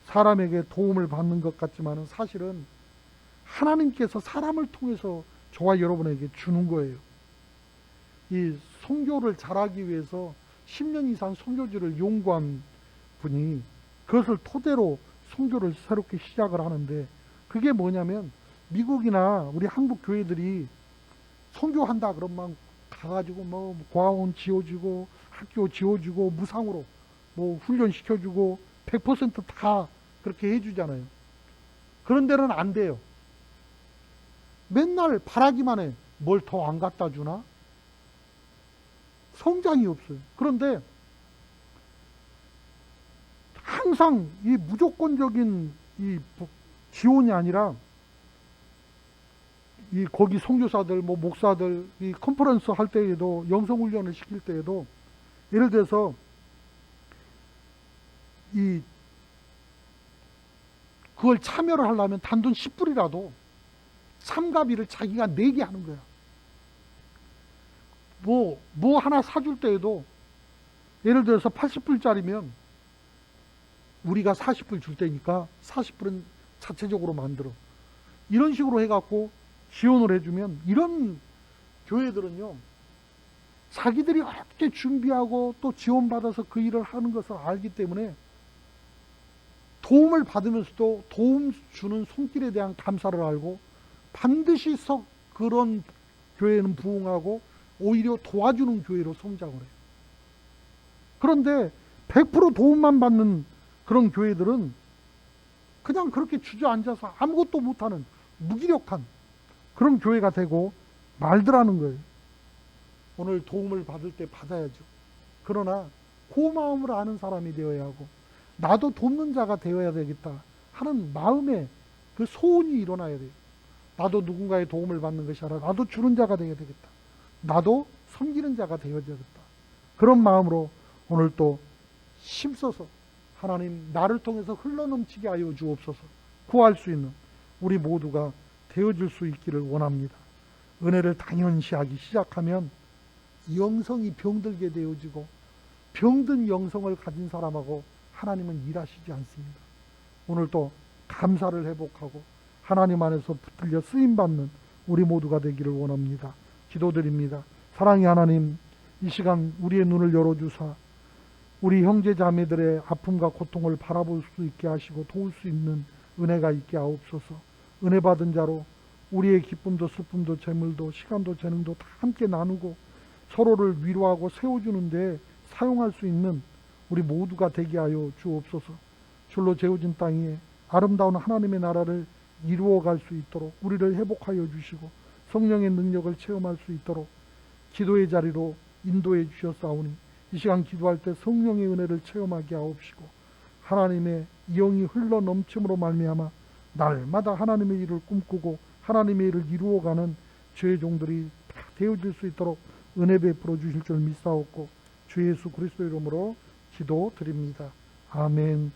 사람에게 도움을 받는 것 같지만 사실은 하나님께서 사람을 통해서 저와 여러분에게 주는 거예요. 이 선교를 잘하기 위해서 10년 이상 선교지를 연구한 분이 그것을 토대로 선교를 새롭게 시작을 하는데 그게 뭐냐면 미국이나 우리 한국 교회들이 선교한다 그러면 가가지고 뭐 고아원 지어주고 학교 지어주고 무상으로 뭐 훈련시켜주고 100% 그렇게 해주잖아요. 그런 데는 안 돼요. 맨날 바라기만 해. 뭘 더 안 갖다 주나? 성장이 없어요. 그런데 항상 이 무조건적인 이 지원이 아니라 이 거기 선교사들, 뭐 목사들 이 컨퍼런스 할 때에도 영성훈련을 시킬 때에도 예를 들어서 그걸 참여를 하려면 단돈 10불이라도 참가비를 자기가 내게 하는 거야. 뭐 하나 사줄 때에도 예를 들어서 80불짜리면 우리가 40불 줄 테니까 40불은 자체적으로 만들어. 이런 식으로 해갖고 지원을 해주면 이런 교회들은요, 자기들이 어떻게 준비하고 또 지원받아서 그 일을 하는 것을 알기 때문에 도움을 받으면서도 도움 주는 손길에 대한 감사를 알고 반드시 그런 교회는 부흥하고 오히려 도와주는 교회로 성장을 해요. 그런데 100% 도움만 받는 그런 교회들은 그냥 그렇게 주저앉아서 아무것도 못하는 무기력한 그런 교회가 되고 말더라는 거예요. 오늘 도움을 받을 때 받아야죠. 그러나 고마움을 아는 사람이 되어야 하고 나도 돕는 자가 되어야 되겠다 하는 마음에 그 소원이 일어나야 돼요. 나도 누군가의 도움을 받는 것이 아니라 나도 주는 자가 되어야 되겠다. 나도 섬기는 자가 되어야 되겠다. 그런 마음으로 오늘 또 힘써서 하나님 나를 통해서 흘러넘치게 하여 주옵소서 구할 수 있는 우리 모두가 되어줄 수 있기를 원합니다. 은혜를 당연시하기 시작하면 영성이 병들게 되어지고 병든 영성을 가진 사람하고 하나님은 일하시지 않습니다. 오늘 또 감사를 회복하고 하나님 안에서 붙들려 쓰임받는 우리 모두가 되기를 원합니다. 기도드립니다. 사랑의 하나님, 이 시간 우리의 눈을 열어주사 우리 형제 자매들의 아픔과 고통을 바라볼 수 있게 하시고 도울 수 있는 은혜가 있게 하옵소서. 은혜 받은 자로 우리의 기쁨도 슬픔도 재물도 시간도 재능도 다 함께 나누고 서로를 위로하고 세워주는데 사용할 수 있는 우리 모두가 되게 하여 주옵소서. 줄로 재어진 땅에 아름다운 하나님의 나라를 이루어갈 수 있도록 우리를 회복하여 주시고 성령의 능력을 체험할 수 있도록 기도의 자리로 인도해 주셨사오니 이 시간 기도할 때 성령의 은혜를 체험하게 하옵시고 하나님의 영이 흘러 넘침으로 말미암아 날마다 하나님의 일을 꿈꾸고 하나님의 일을 이루어가는 주의 종들이 다 되어질 수 있도록 은혜 베풀어 주실 줄 믿사옵고 주 예수 그리스도 이름으로 기도드립니다. 아멘.